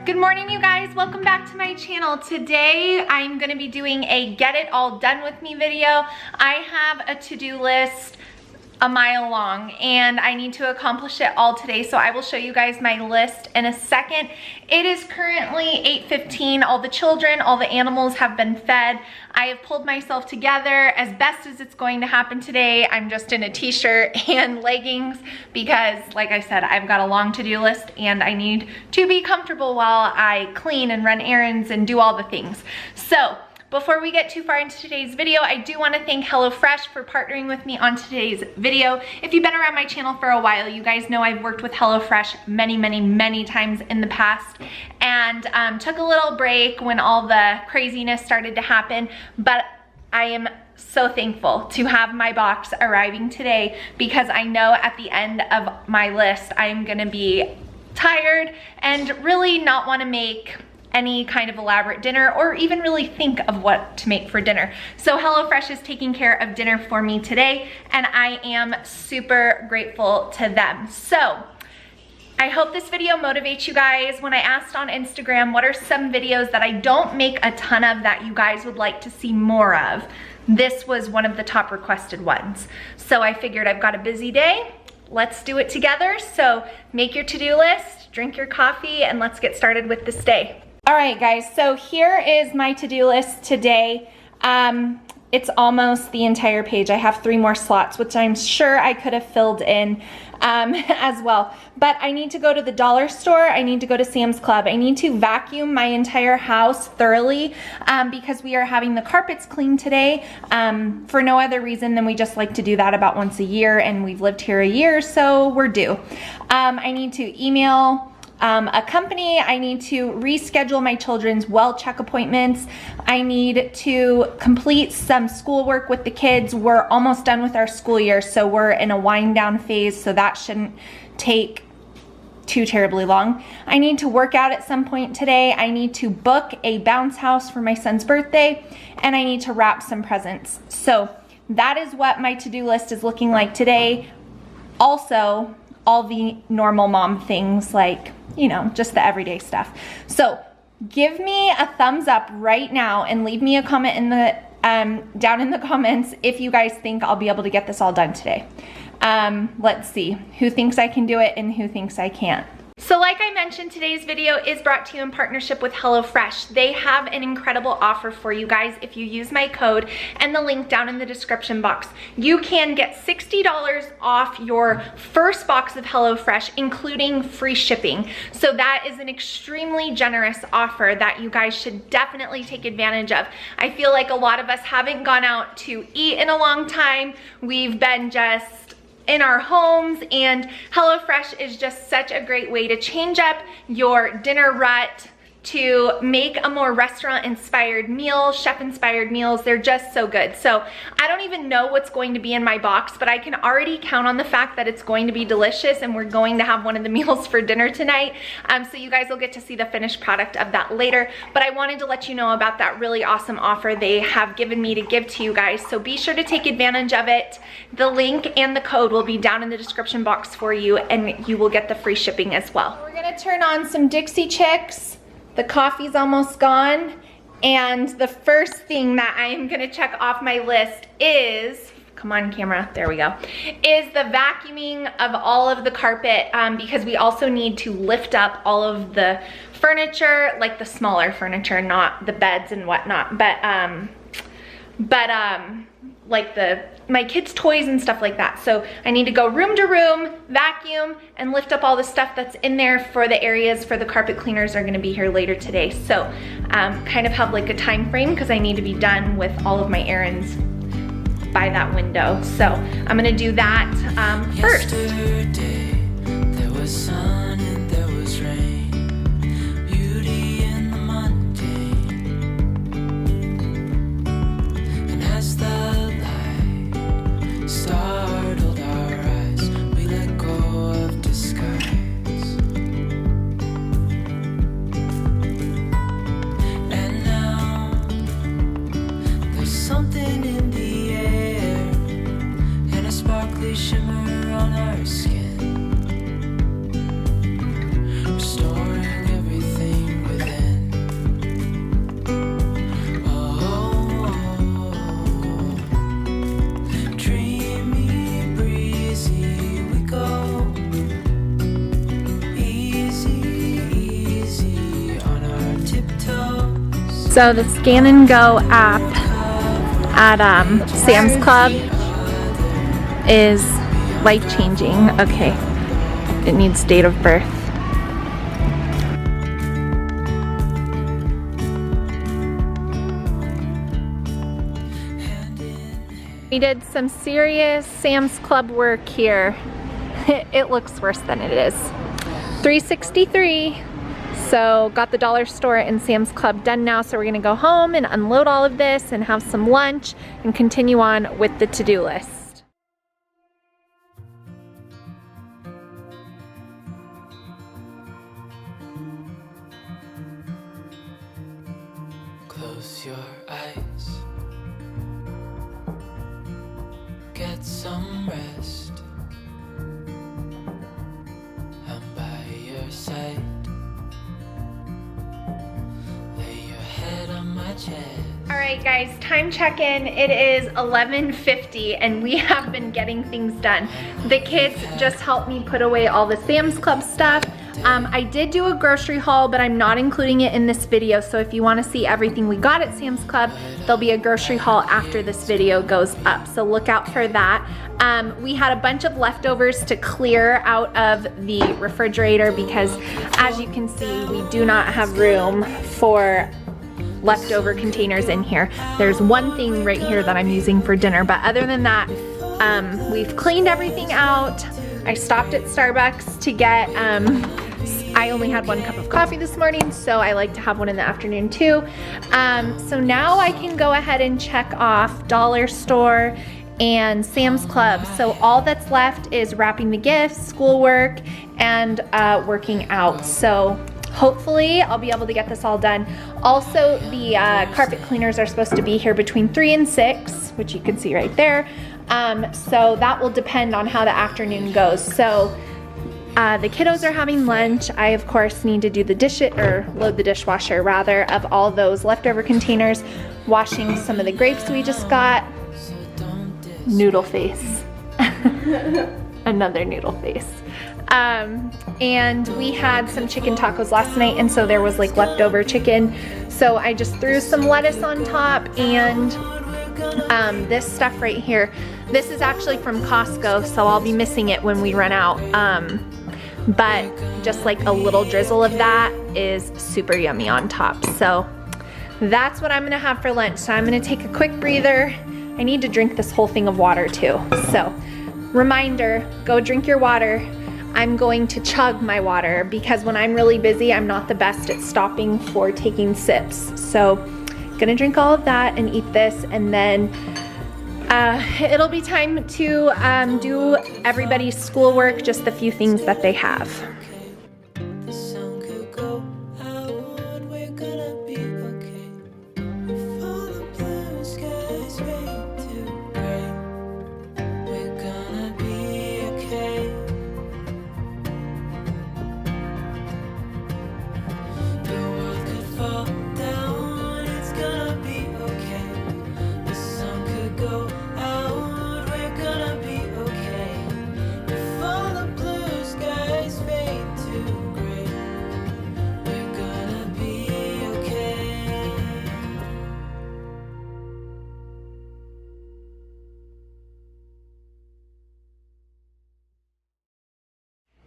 Good morning, you guys. Welcome back to my channel. Today, I'm gonna be doing a get it all done with me video. I have a to-do list a mile long and I need to accomplish it all today, so I will show you guys my list in a second. It is currently 8:15. All the children, all the animals have been fed. I have pulled myself together as best as it's going to happen today. I'm just in a t-shirt and leggings because, like I said, I've got a long to-do list and I need to be comfortable while I clean and run errands and do all the things. So before we get too far into today's video, I do want to thank Hellofresh for partnering with me on today's video. If you've been around my channel for a while, you guys know I've worked with Hellofresh many times in the past, and took a little break when all the craziness started to happen, but I am so thankful to have my box arriving today because I know at the end of my list, I'm gonna be tired and really not want to make any kind of elaborate dinner or even really think of what to make for dinner. So HelloFresh is taking care of dinner for me today and I am super grateful to them. So I hope this video motivates you guys. When I asked on Instagram what are some videos that I don't make a ton of that you guys would like to see more of, this was one of the top requested ones. So I figured I've got a busy day, let's do it together. So make your to-do list, drink your coffee, and let's get started with this day. All right, guys, so here is my to-do list today. It's almost the entire page. I have 3 more slots, which I'm sure I could have filled in as well. But I need to go to the dollar store. I need to go to Sam's Club. I need to vacuum my entire house thoroughly because we are having the carpets cleaned today for no other reason than we just like to do that about once a year, and we've lived here a year, so we're due. I need to email a company. I need to reschedule my children's well check appointments. I need to complete some schoolwork with the kids. We're almost done with our school year, so we're in a wind down phase, so that shouldn't take too terribly long. I need to work out at some point today. I need to book a bounce house for my son's birthday, and I need to wrap some presents. So that is what my to-do list is looking like today. Also, all the normal mom things, like, you know, just the everyday stuff. So give me a thumbs up right now and leave me a comment in the down in the comments if you guys think I'll be able to get this all done today. Let's see who thinks I can do it and who thinks I can't. So like I mentioned, today's video is brought to you in partnership with HelloFresh. They have an incredible offer for you guys. If you use my code and the link down in the description box, you can get $60 off your first box of HelloFresh, including free shipping. So that is an extremely generous offer that you guys should definitely take advantage of. I feel like a lot of us haven't gone out to eat in a long time. We've been just in our homes, and HelloFresh is just such a great way to change up your dinner rut, to make a more restaurant-inspired meal, chef-inspired meals. They're just so good. So I don't even know what's going to be in my box, but I can already count on the fact that it's going to be delicious and we're going to have one of the meals for dinner tonight. So you guys will get to see the finished product of that later. But I wanted to let you know about that really awesome offer they have given me to give to you guys. So be sure to take advantage of it. The link and the code will be down in the description box for you, and you will get the free shipping as well. We're gonna turn on some Dixie Chicks. The coffee's almost gone, and the first thing that I am gonna check off my list is, come on camera, there we go, is the vacuuming of all of the carpet, because we also need to lift up all of the furniture, like the smaller furniture, not the beds and whatnot, but like my kids' toys and stuff like that. So I need to go room to room, vacuum, and lift up all the stuff that's in there for the areas for the carpet cleaners are gonna be here later today. So kind of have like a time frame because I need to be done with all of my errands by that window. So I'm gonna do that first. Yesterday, there was sun and there was rain, beauty in the mundane, and as the startled our eyes, we let go of disguise. And now there's something in the air and a sparkly shimmer on our skin. So the Scan and Go app at Sam's Club is life-changing. Okay, it needs date of birth. We did some serious Sam's Club work here. It looks worse than it is. $3.63. So got the dollar store and Sam's Club done now, so we're gonna go home and unload all of this and have some lunch and continue on with the to-do list. Close your eyes, get some rest. I'm by your side. Alright guys, time check-in. It is 11:50 and we have been getting things done. The kids just helped me put away all the Sam's Club stuff. I did do a grocery haul, but I'm not including it in this video, so if you want to see everything we got at Sam's Club, there'll be a grocery haul after this video goes up, so look out for that. We had a bunch of leftovers to clear out of the refrigerator because, as you can see, we do not have room for leftover containers in here. There's one thing right here that I'm using for dinner, but other than that, we've cleaned everything out. I stopped at Starbucks to get, I only had 1 cup of coffee this morning, so I like to have one in the afternoon too. So now I can go ahead and check off dollar store and Sam's Club. So all that's left is wrapping the gifts, schoolwork, and working out. So hopefully I'll be able to get this all done. Also, the carpet cleaners are supposed to be here between 3 and 6, which you can see right there. So that will depend on how the afternoon goes. So the kiddos are having lunch. I, of course, need to do the load the dishwasher rather of all those leftover containers, washing some of the grapes we just got. Noodle face. Another noodle face. And we had some chicken tacos last night, and so there was like leftover chicken. So I just threw some lettuce on top and this stuff right here. This is actually from Costco, so I'll be missing it when we run out. But just like a little drizzle of that is super yummy on top. So that's what I'm gonna have for lunch. So I'm gonna take a quick breather. I need to drink this whole thing of water too. So reminder, go drink your water. I'm going to chug my water because when I'm really busy, I'm not the best at stopping for taking sips. So gonna drink all of that and eat this, and then it'll be time to do everybody's schoolwork, just the few things that they have.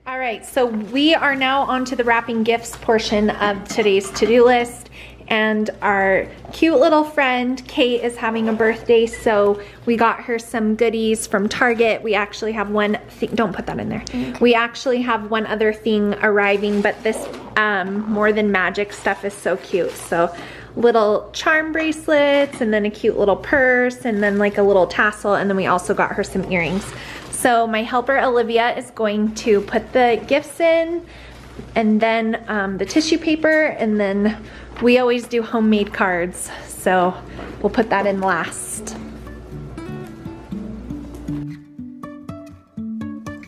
All right, so we are now on to the wrapping gifts portion of today's to-do list, and our cute little friend Kate is having a birthday, so we got her some goodies from Target. We actually have one thing, don't put that in there. We actually have one other thing arriving, but this More Than Magic stuff is so cute. So little charm bracelets, and then a cute little purse, and then like a little tassel, and then we also got her some earrings. So my helper Olivia is going to put the gifts in, and then the tissue paper, and then we always do homemade cards, so we'll put that in last.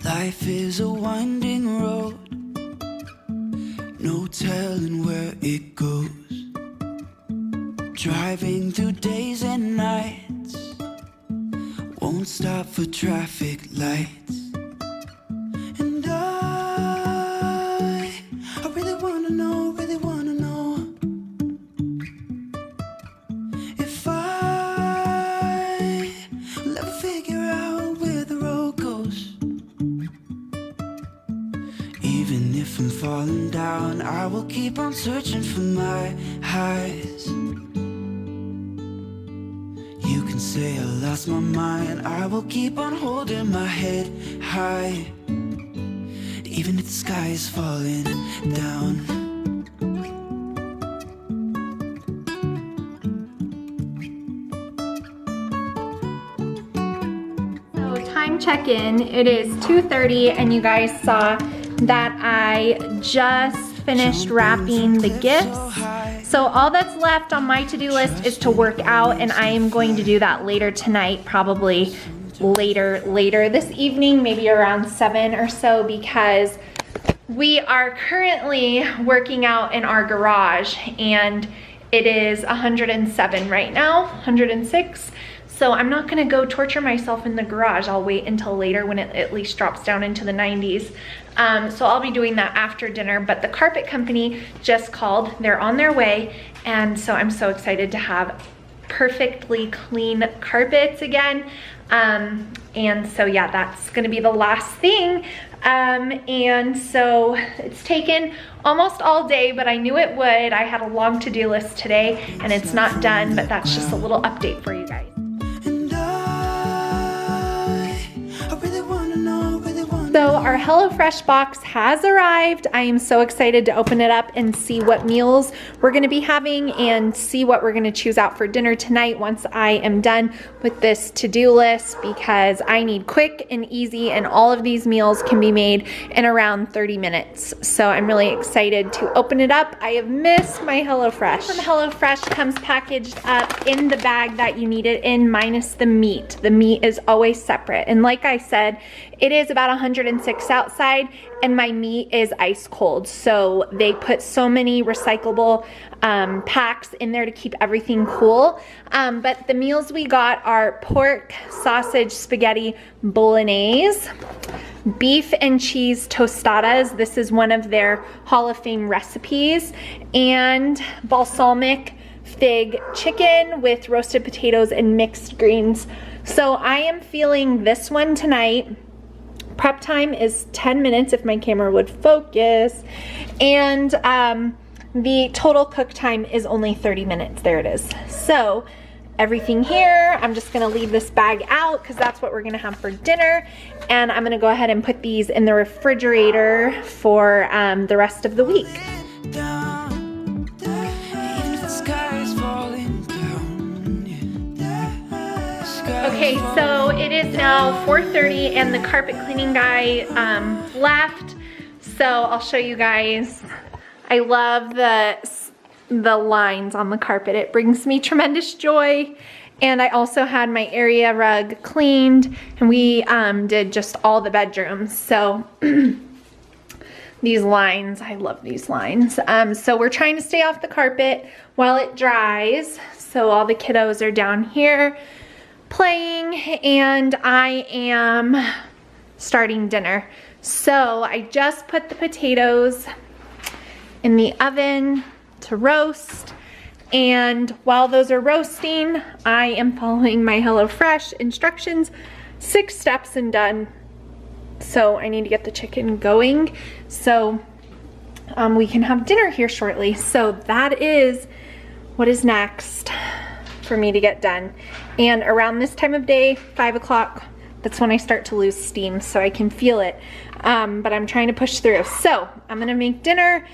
Life is a winding road, no telling where it goes. Driving through days and nights, won't stop for traffic lights. And I really wanna know, even if I'm falling down, I will keep on searching for my highs. You can say I lost my mind, I will keep on holding my head high, even if the sky is falling down. Time check-in, it is 2:30 and you guys saw that I just finished wrapping the gifts. So all that's left on my to-do list is to work out, and I am going to do that later tonight, probably later this evening, maybe around 7 or so, because we are currently working out in our garage and it is 107 right now, 106. So I'm not gonna go torture myself in the garage. I'll wait until later when it at least drops down into the 90s. So I'll be doing that after dinner, but the carpet company just called. They're on their way, and so I'm so excited to have perfectly clean carpets again. And so yeah, that's gonna be the last thing. And so it's taken almost all day, but I knew it would. I had a long to-do list today and it's not done, but that's just a little update for you guys. So our Hellofresh box has arrived. I am so excited to open it up and see what meals we're gonna be having and see what we're gonna choose out for dinner tonight once I am done with this to-do list, because I need quick and easy, and all of these meals can be made in around 30 minutes. So I'm really excited to open it up. I have missed my Hellofresh. From Hellofresh comes packaged up in the bag that you need it in, minus the meat. The meat is always separate. And like I said, it is about 106 outside and my meat is ice cold. So they put so many recyclable packs in there to keep everything cool. But the meals we got are pork, sausage, spaghetti, bolognese, beef and cheese tostadas. This is one of their Hall of Fame recipes, and balsamic fig chicken with roasted potatoes and mixed greens. So I am feeling this one tonight. Prep time is 10 minutes if my camera would focus, and the total cook time is only 30 minutes. There it is. So everything here, I'm just gonna leave this bag out because that's what we're gonna have for dinner, and I'm gonna go ahead and put these in the refrigerator for the rest of the week. Okay, so it is now 4:30 and the carpet cleaning guy left. So I'll show you guys. I love the lines on the carpet. It brings me tremendous joy. And I also had my area rug cleaned, and we did just all the bedrooms. So these lines, I love these lines. So we're trying to stay off the carpet while it dries. So all the kiddos are down here playing, and I am starting dinner. So I just put the potatoes in the oven to roast, and while those are roasting, I am following my Hellofresh instructions. 6 steps and done. So I need to get the chicken going so we can have dinner here shortly. So that is what is next for me to get done. And around this time of day, 5 o'clock, that's when I start to lose steam, so I can feel it. But I'm trying to push through. So I'm gonna make dinner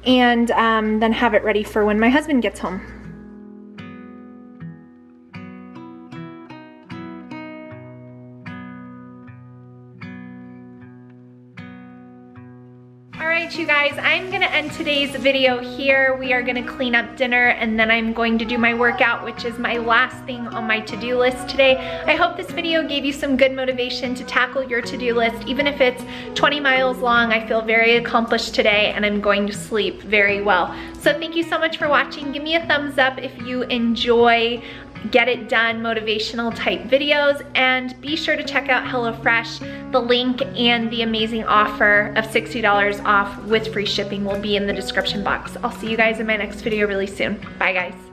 and then have it ready for when my husband gets home. Alright you guys, I'm gonna end today's video here. We are gonna clean up dinner and then I'm going to do my workout, which is my last thing on my to-do list today. I hope this video gave you some good motivation to tackle your to-do list. Even if it's 20 miles long, I feel very accomplished today and I'm going to sleep very well. So thank you so much for watching. Give me a thumbs up if you enjoy get it done motivational type videos, and be sure to check out Hellofresh. The link and the amazing offer of $60 off with free shipping will be in the description box. I'll see you guys in my next video really soon. Bye guys.